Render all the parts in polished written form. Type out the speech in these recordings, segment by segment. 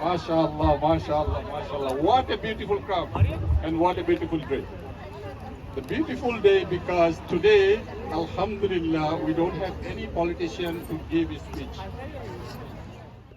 MashaAllah, MashaAllah, MashaAllah. What a beautiful crowd and what a beautiful day. The beautiful day because today, Alhamdulillah, we don't have any politician to give a speech.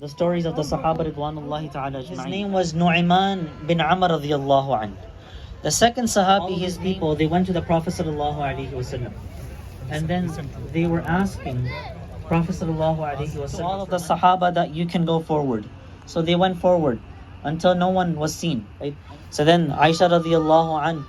The stories of the Sahaba Ridwanullahi ta'ala. His name was Nu'ayman bin Amr radiyallahu anhu. The second Sahabi, his people, they went to the Prophet sallallahu alaihi wasallam. And then they were asking Prophet sallallahu alaihi wasallam, all of the Sahaba, that you can go forward. So they went forward until no one was seen. Right? So then Aisha radiyallahu anha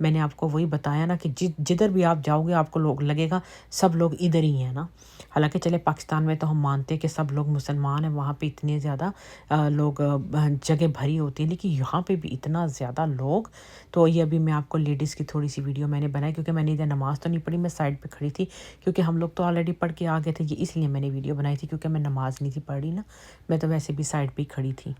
میں نے آپ کو وہی بتایا نا کہ جدھر بھی آپ جاؤ گے آپ کو لوگ لگے گا سب لوگ ادھر ہی ہیں نا. حالانکہ چلے پاکستان میں تو ہم مانتے ہیں کہ سب لوگ مسلمان ہیں، وہاں پہ اتنے زیادہ لوگ جگہ بھری ہوتی ہیں، لیکن یہاں پہ بھی اتنا زیادہ لوگ. تو یہ ابھی میں آپ کو لیڈیز کی تھوڑی سی ویڈیو میں نے بنائی، کیونکہ میں نے ادھر نماز تو نہیں پڑھی، میں سائڈ پہ کھڑی تھی کیونکہ ہم لوگ تو آلریڈی پڑھ کے آ گئے تھے. یہ اس لیے میں نے ویڈیو بنائی تھی کیونکہ میں نماز نہیں تھی پڑھ رہی نا، میں تو ویسے بھی سائڈ پہ ہی کھڑی تھی.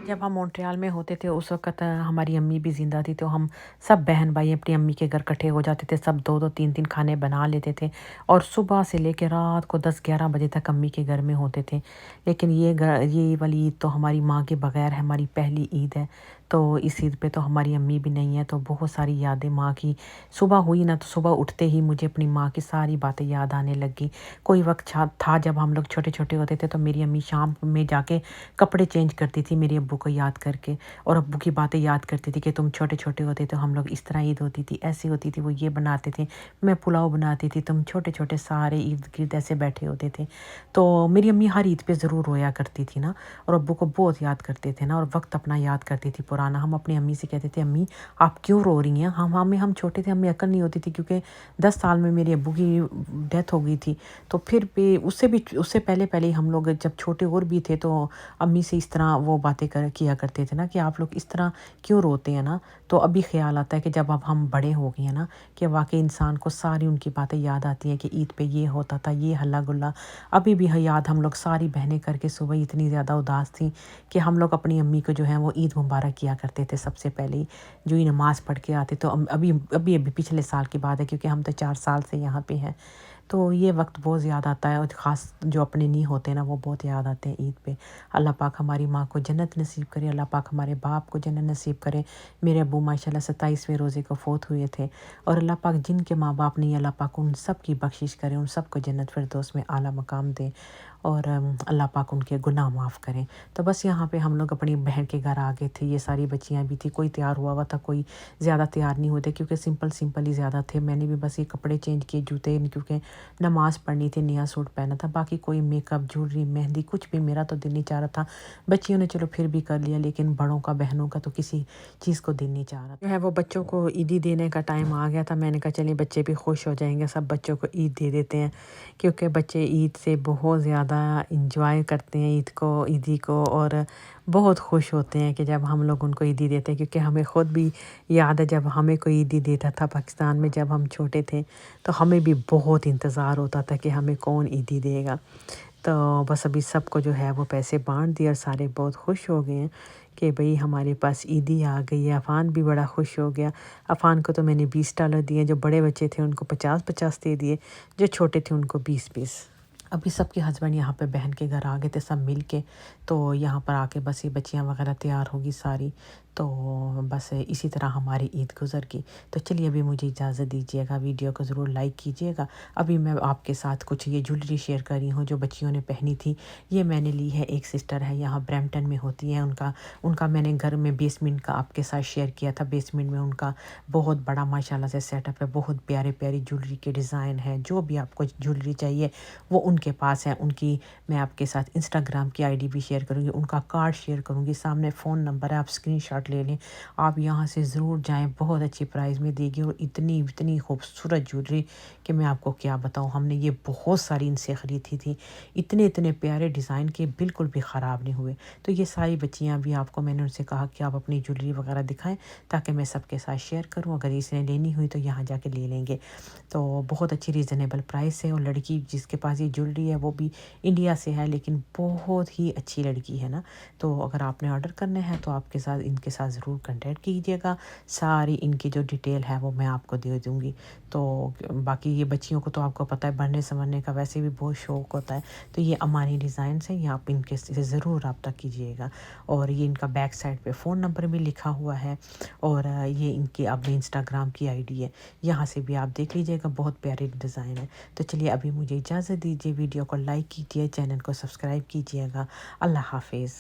جب ہم مونٹریال میں ہوتے تھے اس وقت ہماری امی بھی زندہ تھی، تو ہم سب بہن بھائی اپنی امی کے گھر اکٹھے ہو جاتے تھے، سب 2-2 3-3 کھانے بنا لیتے تھے اور صبح سے لے کے رات کو 10-11 بجے تک امی کے گھر میں ہوتے تھے. لیکن یہ والی عید تو ہماری ماں کے بغیر ہے، ہماری پہلی عید ہے. تو اس عید پہ تو ہماری امی بھی نہیں ہے، تو بہت ساری یادیں ماں کی. صبح ہوئی نا تو صبح اٹھتے ہی مجھے اپنی ماں کی ساری باتیں یاد آنے لگی. کوئی وقت تھا جب ہم لوگ چھوٹے چھوٹے ہوتے تھے تو میری امی شام میں جا کے کپڑے چینج کرتی تھی میرے ابو کو یاد کر کے، اور ابو کی باتیں یاد کرتی تھی کہ تم چھوٹے چھوٹے ہوتے تو ہم لوگ اس طرح عید ہوتی تھی، ایسی ہوتی تھی، وہ یہ بناتے تھے، میں پلاؤ بناتی تھی، تم چھوٹے چھوٹے سارے عید گرد ایسے بیٹھے ہوتے تھے. تو میری امی ہر عید پہ ضرور رویا کرتی تھی نا، اور ابو کو بہت یاد کرتے تھے نا، اور وقت اپنا یاد کرتی تھی پرانا. ہم اپنی امی سے کہتے تھے امی آپ کیوں رو رہی ہیں؟ ہم چھوٹے تھے، ہمیں عقل نہیں ہوتی تھی کیونکہ 10 سال میں میرے ابو کی ڈیتھ ہو گئی تھی. تو پھر بھی اس سے پہلے ہی ہم لوگ جب چھوٹے اور بھی تھے تو امی سے اس طرح وہ باتیں کیا کرتے تھے نا کہ آپ لوگ اس طرح کیوں روتے ہیں نا. تو ابھی خیال آتا ہے کہ جب اب ہم بڑے ہو گئے ہیں نا کہ واقعی انسان کو ساری ان کی باتیں یاد آتی ہیں کہ عید پہ یہ ہوتا تھا، یہ ہلا گلا. ابھی بھی یاد، ہم لوگ ساری بہنیں کر کے صبح اتنی زیادہ اداس تھیں کہ ہم لوگ اپنی امی کو جو ہے وہ عید مبارک کیا کرتے تھے سب سے پہلے جو ہی نماز پڑھ کے آتے. تو ابھی پچھلے سال کی بات ہے کیونکہ ہم تو 4 سال سے یہاں پہ ہیں. تو یہ وقت بہت یاد آتا ہے، اور خاص جو اپنے نہیں ہوتے نا وہ بہت یاد آتے ہیں عید پہ. اللہ پاک ہماری ماں کو جنت نصیب کرے، اللہ پاک ہمارے باپ کو جنت نصیب کرے. میرے ابو ماشاءاللہ 27ویں روزے کو فوت ہوئے تھے، اور اللہ پاک جن کے ماں باپ نہیں، اللہ پاک ان سب کی بخشش کرے، ان سب کو جنت فردوس میں اعلیٰ مقام دے، اور اللہ پاک ان کے گناہ معاف کریں. تو بس یہاں پہ ہم لوگ اپنی بہن کے گھر آ گئے تھے. یہ ساری بچیاں بھی تھی، کوئی تیار ہوا تھا، کوئی زیادہ تیار نہیں ہوتے کیونکہ سمپل ہی زیادہ تھے. میں نے بھی بس یہ کپڑے چینج کیے، جوتے، کیونکہ نماز پڑھنی تھی، نیا سوٹ پہنا تھا. باقی کوئی میک اپ، جولری، مہندی کچھ بھی میرا تو دل نہیں چاہ رہا تھا. بچیوں نے چلو پھر بھی کر لیا، لیکن بڑوں کا، بہنوں کا تو کسی چیز کو دل نہیں چاہ رہا. جو ہے وہ بچوں کو عیدی دینے کا ٹائم آ گیا تھا. میں نے کہا چلیں بچے بھی خوش ہو جائیں گے، سب بچوں کو عید دے دیتے ہیں، کیونکہ بچے عید سے بہت زیادہ انجوائے کرتے ہیں عیدی کو، اور بہت خوش ہوتے ہیں کہ جب ہم لوگ ان کو عیدی دیتے ہیں. کیونکہ ہمیں خود بھی یاد ہے جب ہمیں کوئی عیدی دیتا تھا پاکستان میں جب ہم چھوٹے تھے تو ہمیں بھی بہت انتظار ہوتا تھا کہ ہمیں کون عیدی دے گا. تو بس ابھی سب کو جو ہے وہ پیسے بانٹ دیے اور سارے بہت خوش ہو گئے ہیں کہ بھئی ہمارے پاس عیدی آ گئی ہے. عفان بھی بڑا خوش ہو گیا. عفان کو تو میں نے $20 دیے، جو بڑے بچے تھے ان کو 50 دے دیے، جو چھوٹے تھے ان کو 20. ابھی سب کے ہسبینڈ یہاں پہ بہن کے گھر آ گئے تھے سب مل کے، تو یہاں پر آ کے بس یہ بچیاں وغیرہ تیار ہوگی ساری. تو بس اسی طرح ہماری عید گزر گئی. تو چلیے ابھی مجھے اجازت دیجیے گا، ویڈیو کو ضرور لائک کیجیے گا. ابھی میں آپ کے ساتھ کچھ یہ جولری شیئر کر رہی ہوں جو بچیوں نے پہنی تھی. یہ میں نے لی ہے، ایک سسٹر ہے یہاں برمپٹن میں ہوتی ہیں، ان کا میں نے گھر میں بیسمنٹ کا آپ کے ساتھ شیئر کیا تھا. بیسمنٹ میں ان کا بہت بڑا ماشاءاللہ سے سیٹ اپ ہے، بہت پیاری جولری کے ڈیزائن ہے. جو بھی آپ کو جولری چاہیے وہ ان کے پاس ہے. ان کی میں آپ کے ساتھ انسٹاگرام کی ID بھی شیئر کروں گی، ان کا کارڈ شیئر کروں گی، سامنے فون نمبر ہے، آپ اسکرین شاٹ لے لیں. آپ یہاں سے ضرور جائیں، بہت اچھی پرائز میں دے گی، اور اتنی خوبصورت جولری کہ میں آپ کو کیا بتاؤں. ہم نے یہ بہت ساری ان سے خریدی تھی، اتنے پیارے ڈیزائن کے، بالکل بھی خراب نہیں ہوئے. تو یہ ساری بچیاں بھی آپ کو میں نے ان سے کہا کہ آپ اپنی جولری وغیرہ دکھائیں تاکہ میں سب کے ساتھ شیئر کروں. اگر اس نے لینی ہوئی تو یہاں جا کے لے لیں گے. تو بہت اچھی ریزنیبل پرائس ہے، اور لڑکی جس کے پاس یہ جولری ہے وہ بھی انڈیا سے ہے، لیکن بہت ہی اچھی لڑکی ہے نا. تو اگر آپ نے آرڈر کرنا ہے تو آپ کے ساتھ ان کے کے ساتھ ضرور کنٹیکٹ کیجیے گا. ساری ان کی جو ڈیٹیل ہے وہ میں آپ کو دے دوں گی. تو باقی یہ بچیوں کو تو آپ کو پتہ ہے بڑھنے سنورنے کا ویسے بھی بہت شوق ہوتا ہے. تو یہ امانی ڈیزائنس ہیں, یہ آپ ان کے سے ضرور رابطہ کیجیے گا. اور یہ ان کا بیک سائڈ پہ فون نمبر بھی لکھا ہوا ہے, اور یہ ان کی اپنے انسٹاگرام کی آئی ڈی ہے, یہاں سے بھی آپ دیکھ لیجیے گا. بہت پیارے ڈیزائن ہے. تو چلیے ابھی مجھے اجازت دیجیے, ویڈیو کو لائک کیجیے, چینل کو سبسکرائب کیجیے گا. اللہ حافظ.